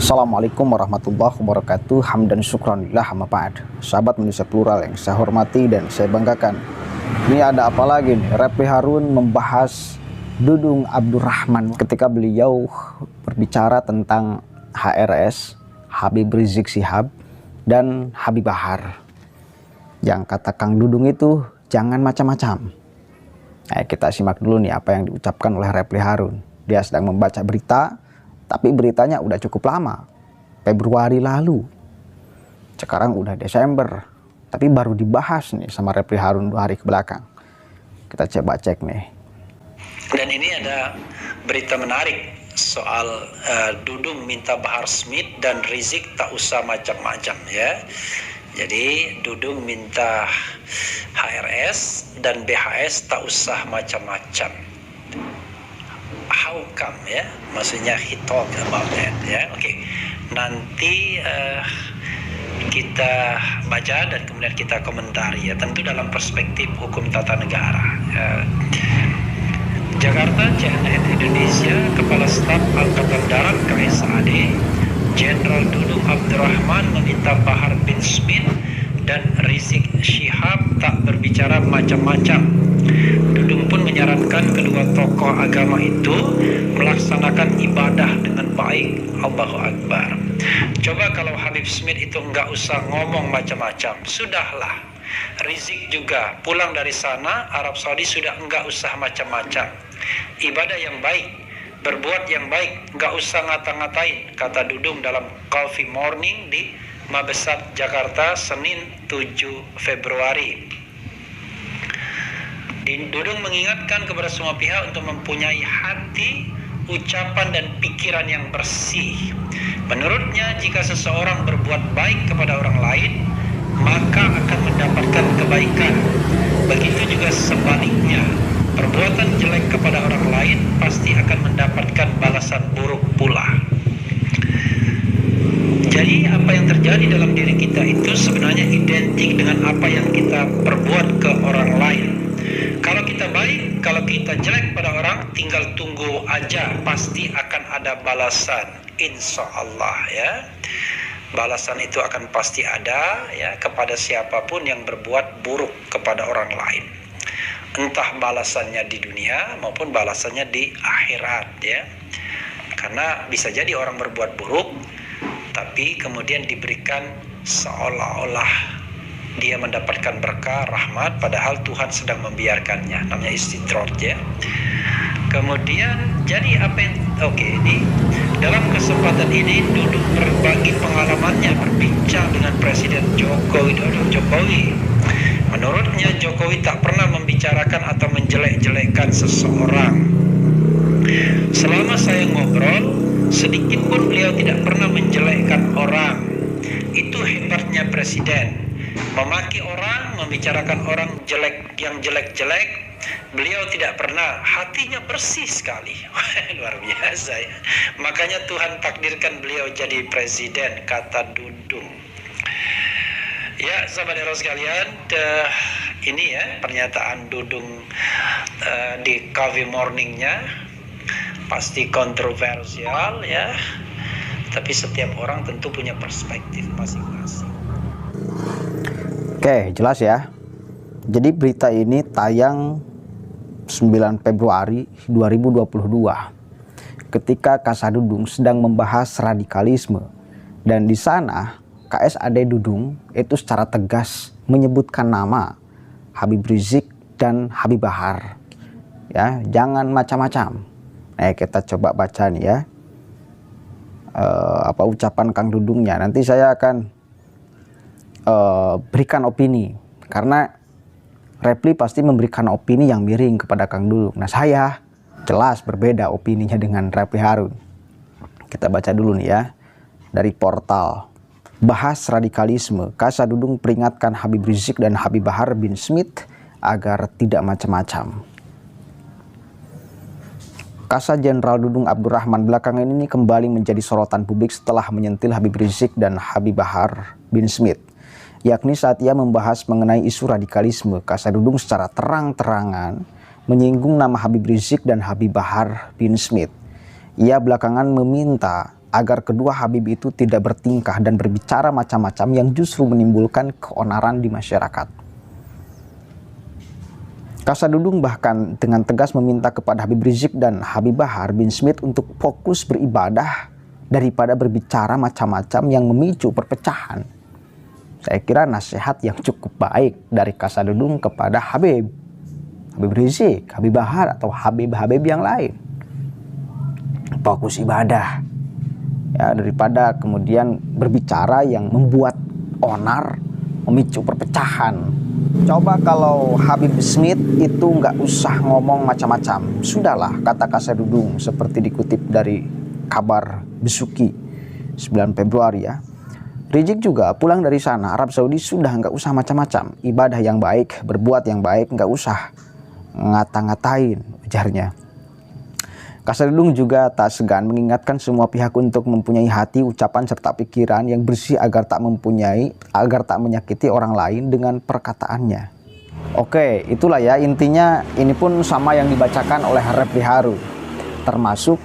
Assalamualaikum warahmatullahi wabarakatuh. Hamdan syukranillah amma ba'd. Sahabat Indonesia Plural yang saya hormati dan saya banggakan. Ini ada apa lagi nih? Refli Harun membahas Dudung Abdurrahman ketika beliau berbicara tentang HRS, Habib Rizik Syihab dan Habib Bahar. Yang kata Kang Dudung itu jangan macam-macam. Kita simak dulu nih apa yang diucapkan oleh Refli Harun. Dia sedang membaca berita, tapi beritanya udah cukup lama, Februari lalu. Sekarang udah Desember, tapi baru dibahas nih sama Refli Harun 2 hari ke belakang. Kita coba cek nih. Dan ini ada berita menarik soal Dudung minta Bahar Smith dan Rizik tak usah macam-macam ya. Jadi Dudung minta HRS dan BHS tak usah macam-macam. How come ya? Maksudnya he talk about that ya. Oke. Nanti kita baca dan kemudian kita komentari ya. Tentu dalam perspektif hukum tata negara. Jakarta, CNN Indonesia, Kepala Staf Angkatan Darat KSAD, Jenderal Dudung Abdurrahman meminta Bahar bin Smith dan Rizik Syihab tak berbicara macam-macam. Dudung pun menyarankan kedua tokoh agama itu melaksanakan ibadah dengan baik. Allahu Akbar. Coba kalau Habib Smith itu enggak usah ngomong macam-macam, sudahlah. Rizik juga pulang dari sana Arab Saudi sudah enggak usah macam-macam. Ibadah yang baik, berbuat yang baik, enggak usah ngata-ngatain, kata Dudung dalam Coffee Morning di Mabesat Jakarta Senin 7 Februari. Dudung mengingatkan kepada semua pihak untuk mempunyai hati, ucapan dan pikiran yang bersih. Menurutnya, jika seseorang berbuat baik kepada orang lain, maka akan mendapatkan kebaikan. Begitu juga sebaliknya, perbuatan jelek kepada orang lain pasti akan mendapatkan balasan buruk pula. Jadi apa yang terjadi dalam diri kita itu sebenarnya identik dengan apa yang kita perbuat ke orang lain. Kalau kita baik, kalau kita jelek pada orang, tinggal tunggu aja, pasti akan ada balasan, insya Allah ya. Balasan itu akan pasti ada ya kepada siapapun yang berbuat buruk kepada orang lain. Entah balasannya di dunia maupun balasannya di akhirat ya. Karena bisa jadi orang berbuat buruk, tapi kemudian diberikan seolah-olah dia mendapatkan berkah, rahmat, padahal Tuhan sedang membiarkannya. Namanya istidraj ya. Kemudian jadi apa yang ini dalam kesempatan ini Dudung berbagi pengalamannya, berbincang dengan Presiden Jokowi. Menurutnya Jokowi tak pernah membicarakan atau menjelek-jelekkan seseorang. Selama saya ngobrol, sedikit pun beliau tidak pernah menjelekkan orang. Itu hebatnya Presiden. Memaki orang, membicarakan orang yang jelek-jelek, beliau tidak pernah. Hatinya bersih sekali. Luar biasa ya. Makanya Tuhan takdirkan beliau jadi presiden, kata Dudung. Ya, sahabat Eros sekalian, ini ya pernyataan Dudung di Coffee Morning-nya. Pasti kontroversial ya. Tapi setiap orang tentu punya perspektif masing-masing. Oke, jelas ya. Jadi berita ini tayang 9 Februari 2022 ketika Kasa Dudung sedang membahas radikalisme, dan di sana KSAD Dudung itu secara tegas menyebutkan nama Habib Rizik dan Habib Bahar. Ya, jangan macam-macam. Kita coba baca nih ya. Apa ucapan Kang Dudungnya. Nanti saya akan berikan opini, karena Refli pasti memberikan opini yang miring kepada Kang Dudung. Nah, saya jelas berbeda opininya dengan Refli Harun. Kita baca dulu nih ya, dari portal Bahas Radikalisme. Kasa Dudung peringatkan Habib Rizik dan Habib Bahar bin Smith agar tidak macam-macam. Kasa Jenderal Dudung Abdurrahman belakangan ini kembali menjadi sorotan publik setelah menyentil Habib Rizik dan Habib Bahar bin Smith, yakni saat ia membahas mengenai isu radikalisme. Kasa Dudung secara terang-terangan menyinggung nama Habib Rizik dan Habib Bahar bin Smith. Ia belakangan meminta agar kedua Habib itu tidak bertingkah dan berbicara macam-macam yang justru menimbulkan keonaran di masyarakat. Kasadudung bahkan dengan tegas meminta kepada Habib Rizik dan Habib Bahar bin Smith untuk fokus beribadah daripada berbicara macam-macam yang memicu perpecahan. Saya kira nasihat yang cukup baik dari Kasadudung kepada Habib Rizik, Habib Bahar atau Habib-Habib yang lain. Fokus ibadah. Ya, daripada kemudian berbicara yang membuat onar, memicu perpecahan. Coba kalau Habib Smith itu nggak usah ngomong macam-macam. Sudahlah, kata Kasadudung seperti dikutip dari kabar Besuki 9 Februari ya. Rizik juga pulang dari sana, Arab Saudi, sudah nggak usah macam-macam. Ibadah yang baik, berbuat yang baik, nggak usah ngata-ngatain, ujarnya. Kasadudung juga tak segan mengingatkan semua pihak untuk mempunyai hati, ucapan serta pikiran yang bersih agar tak menyakiti orang lain dengan perkataannya. Oke, itulah ya intinya. Ini pun sama yang dibacakan oleh Refli Harun, termasuk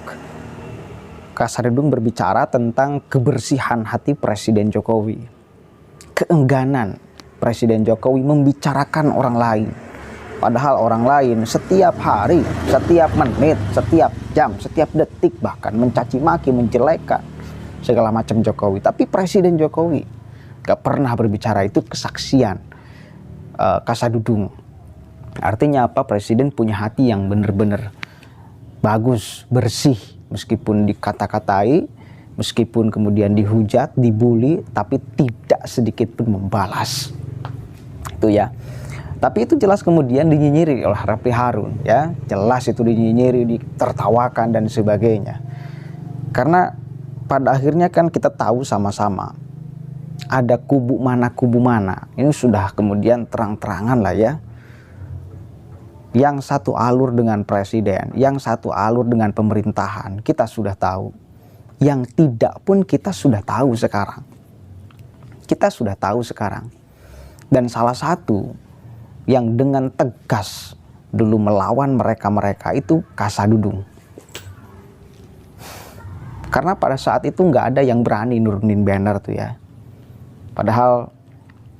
Kasadudung berbicara tentang kebersihan hati Presiden Jokowi, keengganan Presiden Jokowi membicarakan orang lain. Padahal orang lain setiap hari, setiap menit, setiap jam, setiap detik bahkan mencaci maki, menjelekkan segala macam Jokowi. Tapi Presiden Jokowi gak pernah berbicara. Itu kesaksian Kasadudung. Artinya apa? Presiden punya hati yang benar-benar bagus, bersih. Meskipun dikata-katai, meskipun kemudian dihujat, dibully, tapi tidak sedikit pun membalas. Itu ya. Tapi itu jelas kemudian dinyinyiri oleh Refli Harun ya, jelas itu dinyinyiri, ditertawakan dan sebagainya. Karena pada akhirnya kan kita tahu sama-sama ada kubu mana. Ini sudah kemudian terang-terangan lah ya. Yang satu alur dengan presiden, yang satu alur dengan pemerintahan, kita sudah tahu. Yang tidak pun kita sudah tahu sekarang. Kita sudah tahu sekarang. Dan salah satu yang dengan tegas dulu melawan mereka itu Kasadudung. Karena pada saat itu nggak ada yang berani nurunin banner tuh ya. Padahal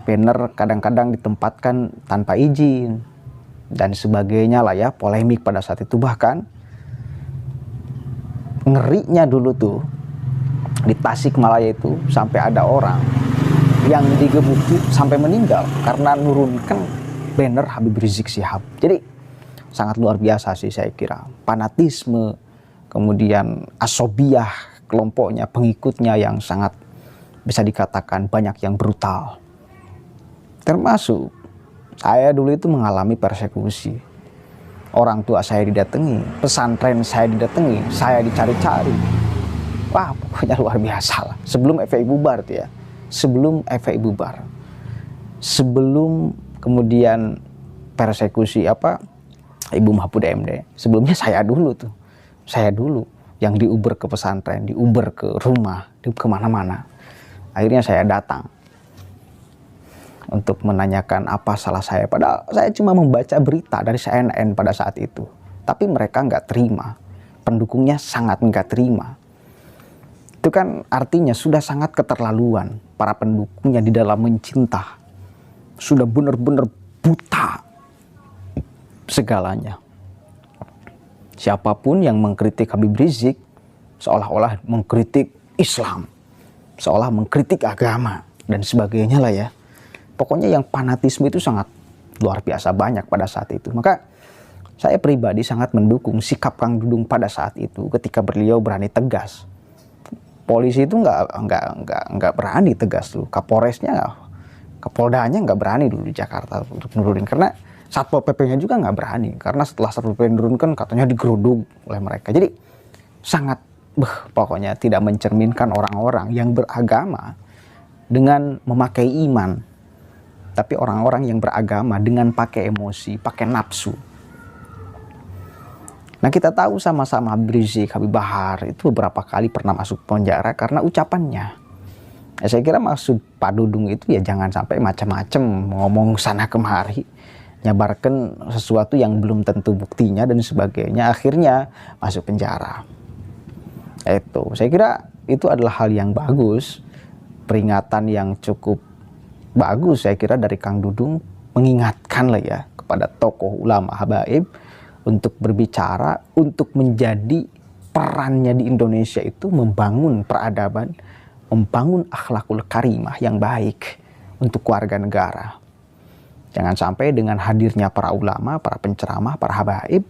banner kadang-kadang ditempatkan tanpa izin dan sebagainya lah ya, polemik pada saat itu. Bahkan ngerinya dulu tuh di Tasikmalaya itu sampai ada orang yang digebuki sampai meninggal karena nurunkan banner Habib Rizik Syihab. Jadi sangat luar biasa sih saya kira. Fanatisme, kemudian asobiah kelompoknya, pengikutnya yang sangat bisa dikatakan banyak yang brutal. Termasuk saya dulu itu mengalami persekusi. Orang tua saya didatangi, pesantren saya didatangi, saya dicari-cari. Wah, pokoknya luar biasa lah. Sebelum FPI bubar tuh ya. Sebelum FPI bubar. Sebelum kemudian persekusi Ibu Mahfud MD. Sebelumnya saya dulu yang diuber ke pesantren, diuber ke rumah, kemana-mana. Akhirnya saya datang untuk menanyakan apa salah saya. Padahal saya cuma membaca berita dari CNN pada saat itu. Tapi mereka nggak terima. Pendukungnya sangat nggak terima. Itu kan artinya sudah sangat keterlaluan para pendukungnya di dalam mencinta. Sudah benar-benar buta segalanya. Siapapun yang mengkritik Habib Rizik seolah-olah mengkritik Islam, seolah mengkritik agama dan sebagainya lah ya. Pokoknya yang fanatisme itu sangat luar biasa banyak pada saat itu. Maka saya pribadi sangat mendukung sikap Kang Dudung pada saat itu ketika beliau berani tegas. Polisi itu nggak berani tegas dulu. Kapoldanya nggak berani dulu di Jakarta untuk nurunin, karena Satpol PP-nya juga nggak berani, karena setelah Satpol PP menurunkan katanya digeruduk oleh mereka. Jadi sangat pokoknya tidak mencerminkan orang-orang yang beragama dengan memakai iman, tapi orang-orang yang beragama dengan pakai emosi, pakai nafsu. Nah, kita tahu sama-sama Habib Rizik, Habib Bahar itu beberapa kali pernah masuk penjara karena ucapannya. Ya, saya kira maksud Pak Dudung itu ya jangan sampai macam-macam ngomong sana kemari, nyabarkan sesuatu yang belum tentu buktinya dan sebagainya, akhirnya masuk penjara. Itu saya kira itu adalah hal yang bagus, peringatan yang cukup bagus saya kira dari Kang Dudung, mengingatkan lah ya kepada tokoh ulama habaib untuk berbicara, untuk menjadi perannya di Indonesia itu membangun peradaban, membangun akhlakul karimah yang baik untuk warga negara. Jangan sampai dengan hadirnya para ulama, para penceramah, para habaib,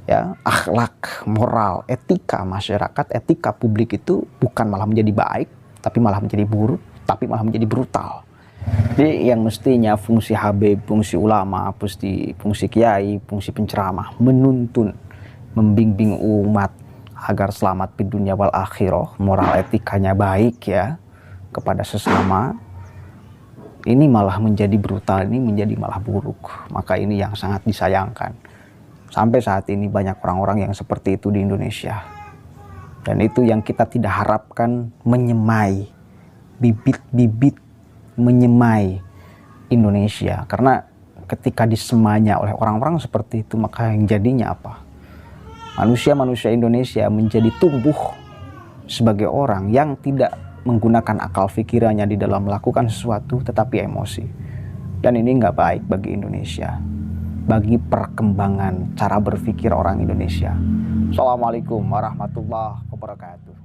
ya, akhlak, moral, etika masyarakat, etika publik itu bukan malah menjadi baik, tapi malah menjadi buruk, tapi malah menjadi brutal. Jadi yang mestinya fungsi habib, fungsi ulama, fungsi kiai, fungsi penceramah, menuntun, membimbing umat agar selamat di dunia wal akhirah, moral etikanya baik ya kepada sesama, ini malah menjadi brutal, ini menjadi malah buruk. Maka ini yang sangat disayangkan. Sampai saat ini banyak orang-orang yang seperti itu di Indonesia. Dan itu yang kita tidak harapkan, menyemai bibit-bibit, menyemai Indonesia. Karena ketika disemainya oleh orang-orang seperti itu, maka yang jadinya apa? Manusia-manusia Indonesia menjadi tumbuh sebagai orang yang tidak menggunakan akal pikirannya di dalam melakukan sesuatu, tetapi emosi. Dan ini nggak baik bagi Indonesia, bagi perkembangan cara berpikir orang Indonesia. Assalamualaikum warahmatullahi wabarakatuh.